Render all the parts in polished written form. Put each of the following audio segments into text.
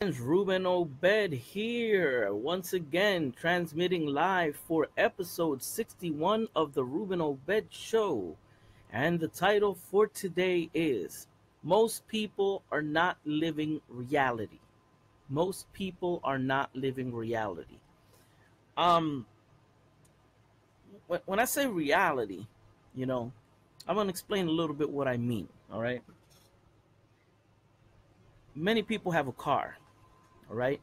It's Ruben Obed here, once again transmitting live for episode 61 of the Ruben Obed Show. And the title for today is Most People Are Not Living Reality. Most people are not living reality. Um, when I say reality, you know, I'm going to explain a little bit what I mean, all right? Many people have a car, all right?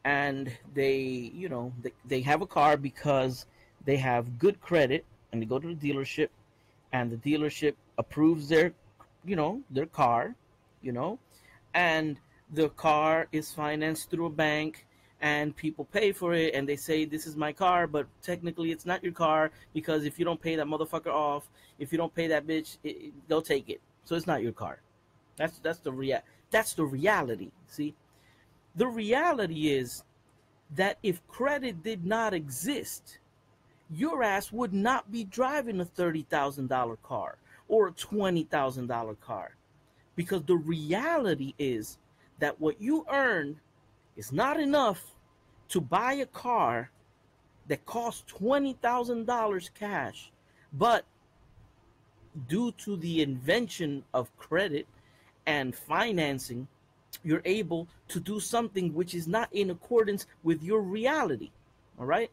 And they have a car because they have good credit, and they go to the dealership, and the dealership approves their car, you know and the car is financed through a bank, and people pay for it, and they say this is my car, but technically it's not your car, because if you don't pay that motherfucker off, if you don't pay that bitch, they'll take it, so it's not your car. That's the reality. See, the reality is that if credit did not exist, your ass would not be driving a $30,000 car or a $20,000 car. Because the reality is that what you earn is not enough to buy a car that costs $20,000 cash. But due to the invention of credit and financing, you're able to do something which is not in accordance with your reality. All right?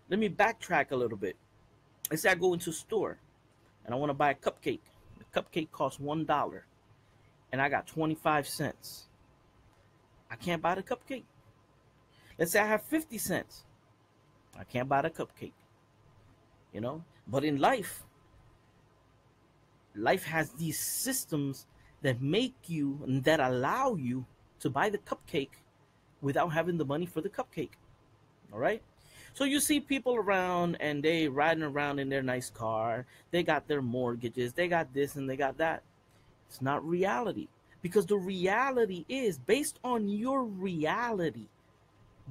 Let me backtrack a little bit. Let's say I go into a store and I want to buy a cupcake. The cupcake costs $1 and I got 25 cents. I can't buy the cupcake. Let's say I have 50 cents. I can't buy the cupcake. But in life has these systems that make you and that allow you to buy the cupcake without having the money for the cupcake. All right? So you see people around and they riding around in their nice car. They got their mortgages. They got this and they got that. It's not reality. Because the reality is based on your reality,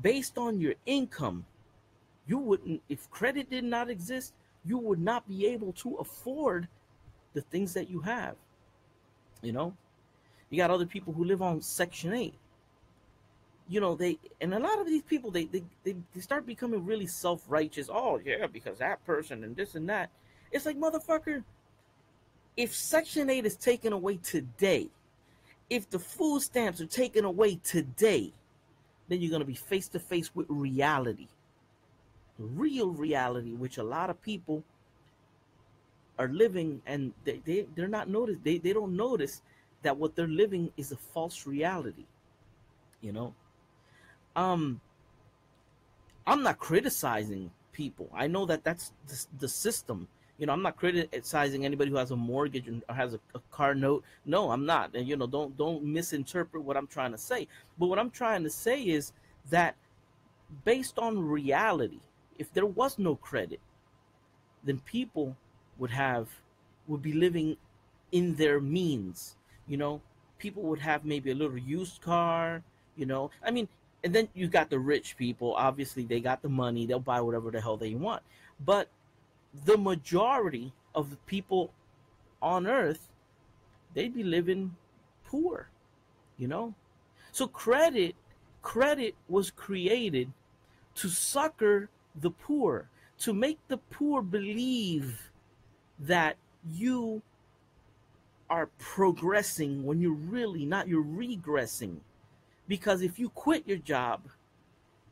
based on your income, you wouldn't, if credit did not exist, you would not be able to afford the things that you have. You know, you got other people who live on Section 8. And a lot of these people, they start becoming really self-righteous. Oh, yeah, because that person and this and that. It's like, motherfucker, if Section 8 is taken away today, if the food stamps are taken away today, then you're going to be face to face with reality. The real reality, which a lot of people are living, and they're not notice. They don't notice that what they're living is a false reality. You know, um, I'm not criticizing people. I know that that's the system. I'm not criticizing anybody who has a mortgage or has a car note. No, I'm not. And don't misinterpret what I'm trying to say. But what I'm trying to say is that based on reality, if there was no credit, then people would be living in their means. You know, people would have maybe a little used car. I mean, and then you got the rich people. Obviously, they got the money; they'll buy whatever the hell they want. But the majority of the people on Earth, they'd be living poor. You know, so credit was created to succor the poor, to make the poor believe that you are progressing when you're really not. You're regressing. Because if you quit your job,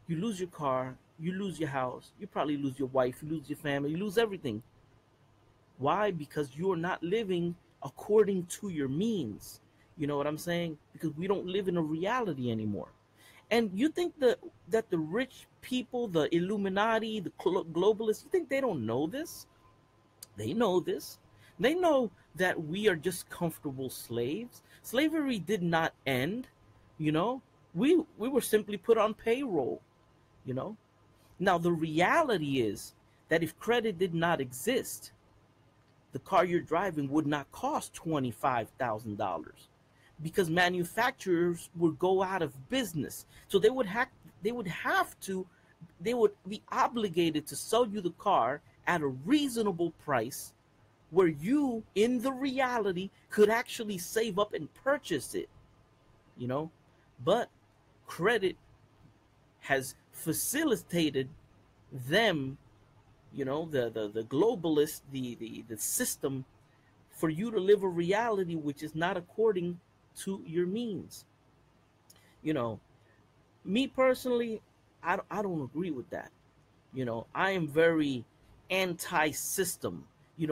you lose your car, you lose your house, you probably lose your wife, you lose your family, you lose everything. Why? Because you're not living according to your means. You know what I'm saying? Because we don't live in a reality anymore. And you think that the rich people, the Illuminati, the globalists, you think they don't know this? They know this. They know that we are just comfortable slaves. Slavery did not end. You know, we were simply put on payroll. You know, now the reality is that if credit did not exist, the car you're driving would not cost $25,000 because manufacturers would go out of business. So they would have to they would be obligated to sell you the car at a reasonable price where you in the reality could actually save up and purchase it. you know but credit has facilitated them, the globalists, the system, for you to live a reality which is not according to your means. You know, me personally, I don't agree with that. I am very anti-system.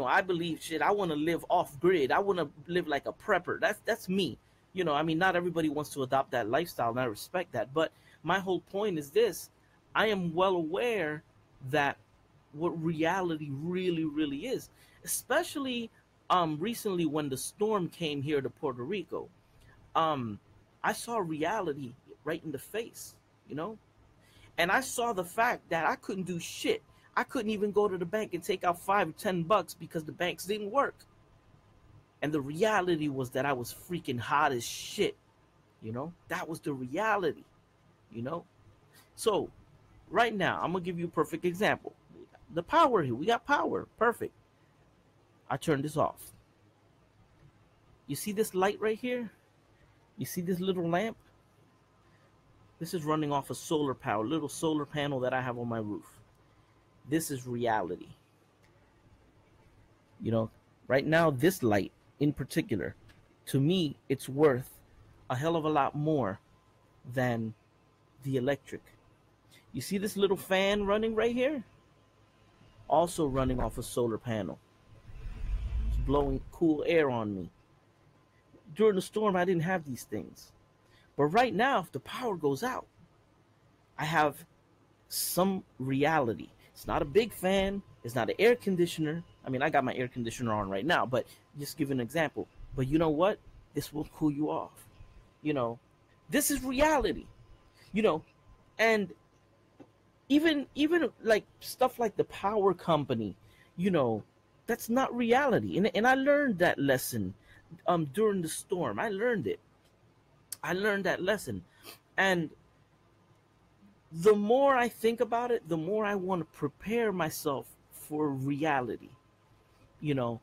I believe shit. I want to live off grid. I want to live like a prepper. That's me. I mean, not everybody wants to adopt that lifestyle, and I respect that. But my whole point is this: I am well aware that what reality really, really is, especially recently when the storm came here to Puerto Rico. Um, I saw reality right in the face. You know, and I saw the fact that I couldn't do shit. I couldn't even go to the bank and take out $5 or $10 because the banks didn't work. And the reality was that I was freaking hot as shit. That was the reality. You know, so right now I'm gonna give you a perfect example. The power here, we got power, perfect. I turned this off. You see this light right here? You see this little lamp? This is running off of solar power, little solar panel that I have on my roof. This is reality. Right now, this light in particular, to me, it's worth a hell of a lot more than the electric. You see this little fan running right here? Also running off a solar panel. It's blowing cool air on me. During the storm, I didn't have these things. But right now, if the power goes out, I have some reality. It's not a big fan. It's not an air conditioner. I mean, I got my air conditioner on right now, but just give an example. But you know what? This will cool you off. This is reality. And even like stuff like the power company, that's not reality. And I learned that lesson during the storm. I learned it. I learned that lesson. And the more I think about it, the more I want to prepare myself for reality. You know,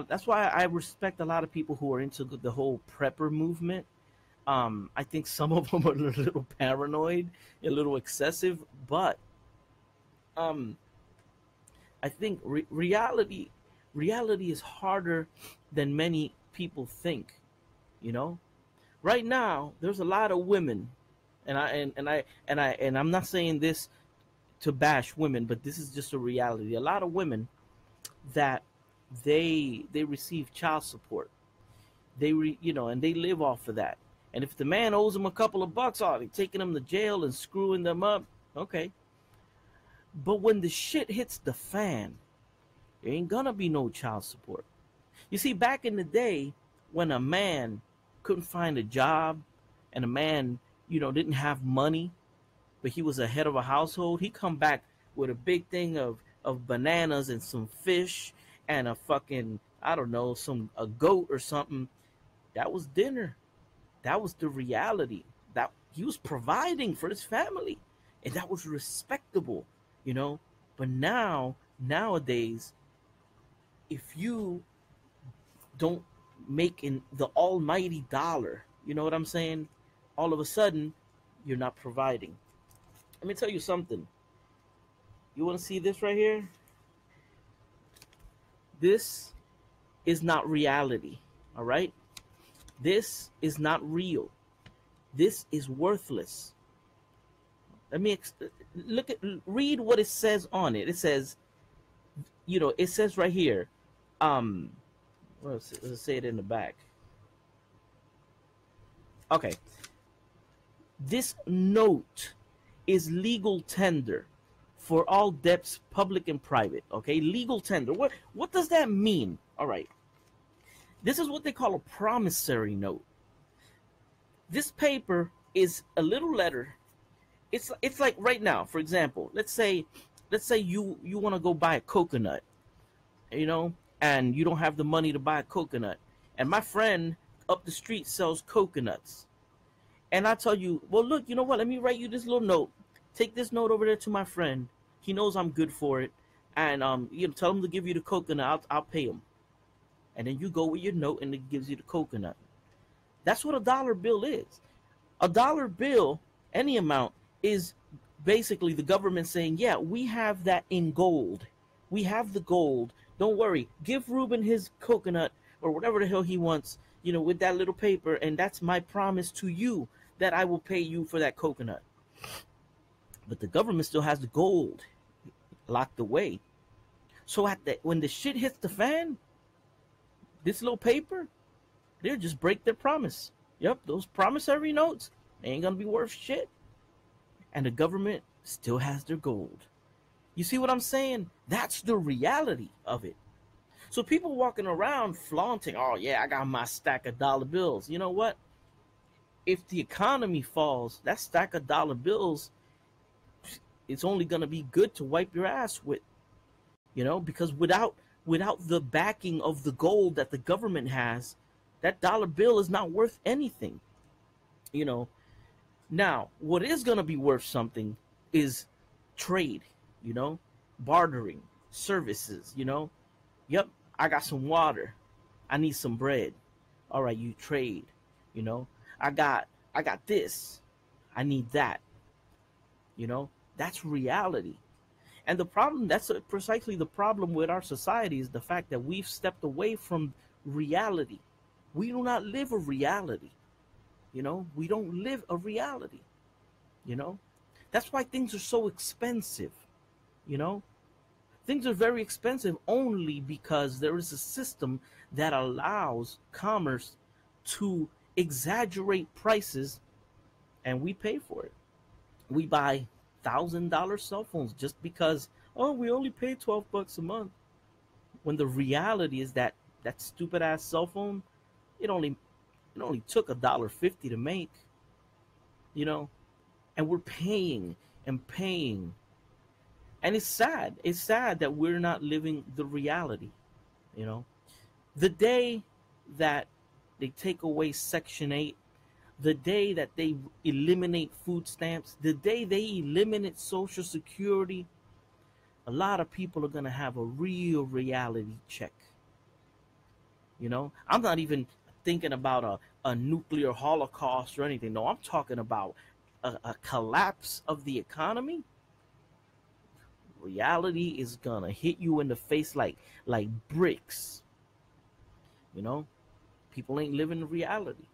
that's why I respect a lot of people who are into the whole prepper movement. I think some of them are a little paranoid, a little excessive, but um, I think reality is harder than many people think. You know, right now there's a lot of women, and I'm not saying this to bash women, but this is just a reality. A lot of women that they receive child support. And they live off of that. And if the man owes them a couple of bucks, oh, they taking them to jail and screwing them up. Okay. But when the shit hits the fan, there ain't gonna be no child support. You see, back in the day, when a man couldn't find a job and a man, didn't have money, but he was a head of a household, he come back with a big thing of bananas and some fish and a fucking, I don't know, a goat or something. That was dinner. That was the reality. That he was providing for his family. And that was respectable. But nowadays, if you don't make in the almighty dollar, you know what I'm saying? All of a sudden, you're not providing. Let me tell you something. You want to see this right here? This is not reality. All right? This is not real. This is worthless. Let me read what it says on it. It says, it says right here. Let's say it in the back. Okay. This note is legal tender for all debts, public and private. Okay, legal tender. What does that mean? All right. This is what they call a promissory note. This paper is a little letter. It's like right now, for example, let's say you want to go buy a coconut, and you don't have the money to buy a coconut. And my friend up the street sells coconuts. And I tell you, well, look, you know what? Let me write you this little note. Take this note over there to my friend. He knows I'm good for it. And tell him to give you the coconut. I'll pay him. And then you go with your note and it gives you the coconut. That's what a dollar bill is. A dollar bill, any amount, is basically the government saying, yeah, we have that in gold. We have the gold. Don't worry. Give Ruben his coconut or whatever the hell he wants, with that little paper, and that's my promise to you that I will pay you for that coconut. But the government still has the gold locked away. So when the shit hits the fan, this little paper, they'll just break their promise. Yep, those promissory notes ain't gonna be worth shit. And the government still has their gold. You see what I'm saying? That's the reality of it. So people walking around flaunting, oh yeah, I got my stack of dollar bills. You know what? If the economy falls, that stack of dollar bills, it's only gonna be good to wipe your ass with. Because without the backing of the gold that the government has, that dollar bill is not worth anything. You know, Now, what is going to be worth something is trade, you know, bartering, services, Yep, I got some water. I need some bread. All right, you trade, you know. I got I got this. I need that, you know. That's reality. And the problem, that's precisely the problem with our society, is the fact that we've stepped away from reality. We do not live a reality, We don't live a reality, you know. That's why things are so expensive, you know. Things are very expensive only because there is a system that allows commerce to exaggerate prices, and we pay for it. We buy $1,000 cell phones just because, oh, we only pay $12 a month, when the reality is that that stupid ass cell phone, it only it only took $1.50 to make, you know, and we're paying and paying. And it's sad that we're not living the reality, you know. The day that they take away Section 8, the day that they eliminate food stamps, the day they eliminate Social Security, a lot of people are going to have a real reality check. I'm not even thinking about a nuclear holocaust or anything. No, I'm talking about a collapse of the economy. Reality is gonna hit you in the face like bricks. You know, People ain't living reality.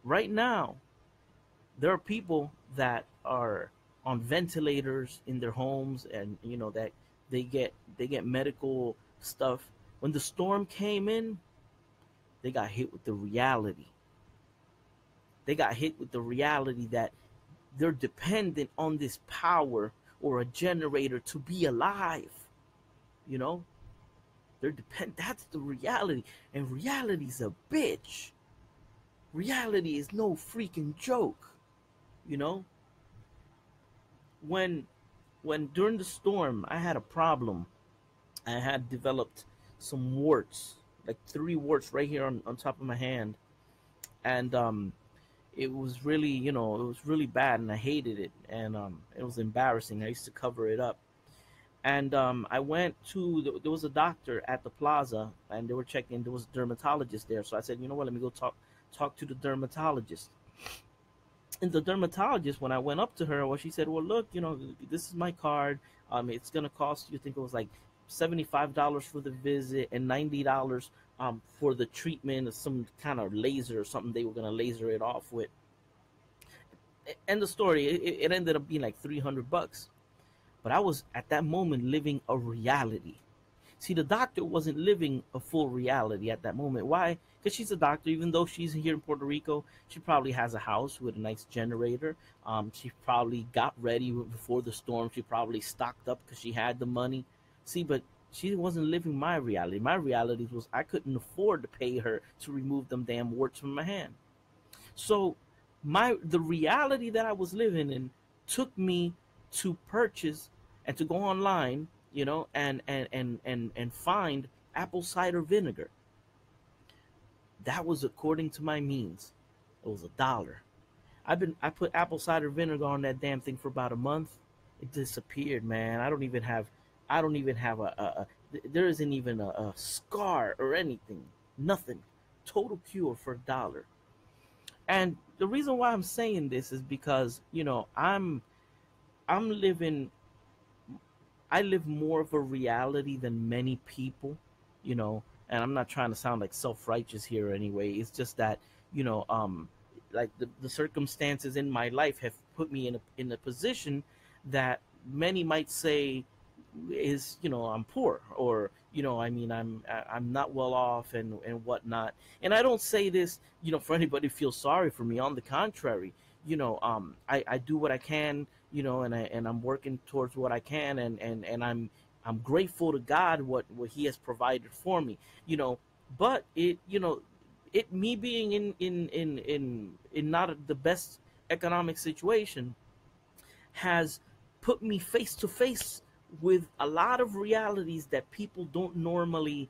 Right now there are people that are on ventilators in their homes, and that they get medical stuff. When the storm came in, they got hit with the reality. They got hit with the reality that they're dependent on this power or a generator to be alive. You know, That's the reality, and reality's a bitch. Reality is no freaking joke. You know, when when during the storm I had a problem. I had developed some warts, like 3 warts right here on top of my hand, and it was really, it was really bad, and I hated it, and it was embarrassing. I used to cover it up, and I went to there was a doctor at the plaza, and they were checking. There was a dermatologist there, so I said, you know what, let me go talk to the dermatologist. And the dermatologist, when I went up to her, well, she said, well, look, this is my card. It's gonna cost you, I think it was like $75 for the visit and $90 for the treatment of some kind of laser or something they were gonna laser it off with. End the story. It ended up being like $300. But I was at that moment living a reality. See, the doctor wasn't living a full reality at that moment. Why? Because she's a doctor. Even though she's here in Puerto Rico, she probably has a house with a nice generator. She probably got ready before the storm. She probably stocked up because she had the money. See, but she wasn't living my reality. My reality was I couldn't afford to pay her to remove them damn warts from my hand. So the reality that I was living in took me to purchase and to go online, and find apple cider vinegar. That was according to my means. It was $1. I put apple cider vinegar on that damn thing for about a month. It disappeared, man. I don't even have there isn't even a scar or anything. Nothing. Total cure for $1. And the reason why I'm saying this is because, I'm living I live more of a reality than many people, you know, and I'm not trying to sound like self-righteous here anyway. It's just that, you know, like the circumstances in my life have put me in a position that many might say is, I'm poor, or, I'm not well off, and whatnot. And I don't say this, for anybody to feel sorry for me. On the contrary, I do what I can, and I'm working towards what I can, and I'm grateful to God what He has provided for me, you know. But it me being in not the best economic situation has put me face to face with a lot of realities that people don't normally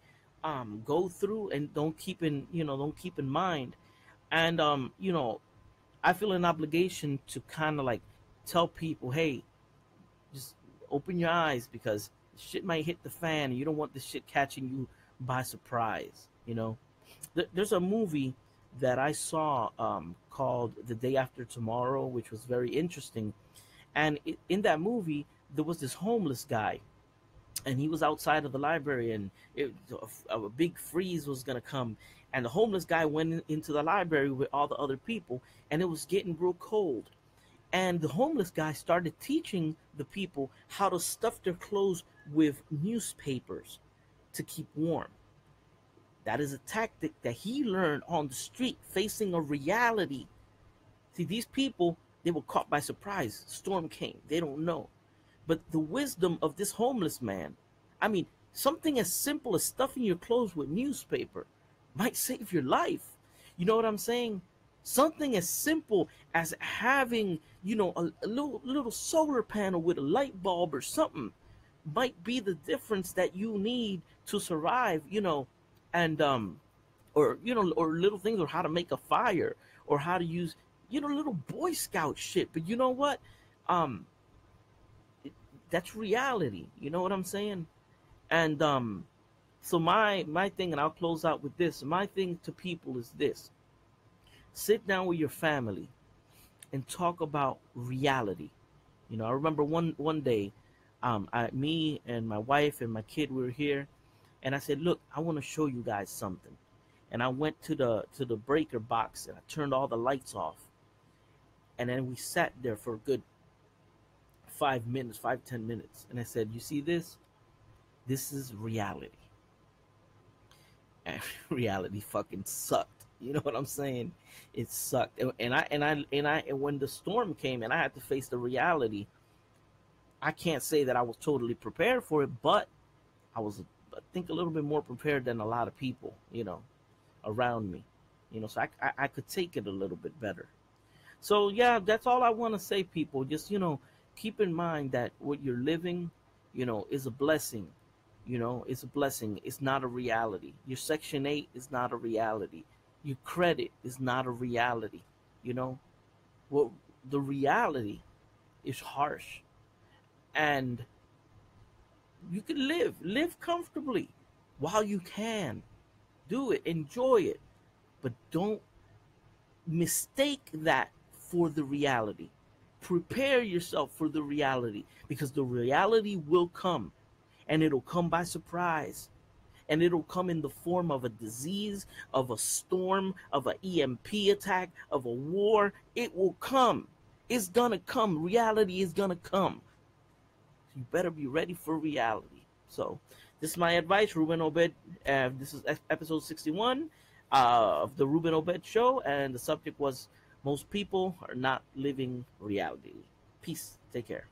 go through and don't keep in mind. And I feel an obligation to kind of like tell people, hey, just open your eyes, because shit might hit the fan and you don't want this shit catching you by surprise. There's a movie that I saw called The Day After Tomorrow, which was very interesting. And in that movie, there was this homeless guy, and he was outside of the library, and a big freeze was gonna come, and the homeless guy went into the library with all the other people, and it was getting real cold, and the homeless guy started teaching the people how to stuff their clothes with newspapers to keep warm. That is a tactic that he learned on the street, facing a reality. See, these people, they were caught by surprise. Storm came. They don't know. But the wisdom of this homeless man, I mean, something as simple as stuffing your clothes with newspaper might save your life. You know what I'm saying? Something as simple as having, a little solar panel with a light bulb or something might be the difference that you need to survive, and or little things, or how to make a fire, or how to use, little Boy Scout shit. But you know what? Um, that's reality. You know what I'm saying? And so my thing, and I'll close out with this. My thing to people is this: sit down with your family and talk about reality. I remember one day, me and my wife and my kid, we were here, and I said, "Look, I want to show you guys something." And I went to the breaker box, and I turned all the lights off, and then we sat there for a good 5 minutes, 5-10 minutes, and I said, "You see this? This is reality." And reality fucking sucked. You know what I'm saying? It sucked. And when the storm came and I had to face the reality, I can't say that I was totally prepared for it, but I was, I think, a little bit more prepared than a lot of people, around me. So I could take it a little bit better. So yeah, that's all I want to say, people. Just keep in mind that what you're living, is a blessing. It's a blessing. It's not a reality. Your Section 8 is not a reality. Your credit is not a reality. You know, what the reality is harsh, and you can live comfortably while you can. Do it, enjoy it, but don't mistake that for the reality. Prepare yourself for the reality, because the reality will come, and it'll come by surprise, and it'll come in the form of a disease, of a storm, of an EMP attack, of a war. It will come. It's gonna come. Reality is gonna come. You better be ready for reality. So this is my advice, Ruben Obed. This is episode 61 of the Ruben Obed Show, and the subject was: most people are not living reality. Peace. Take care.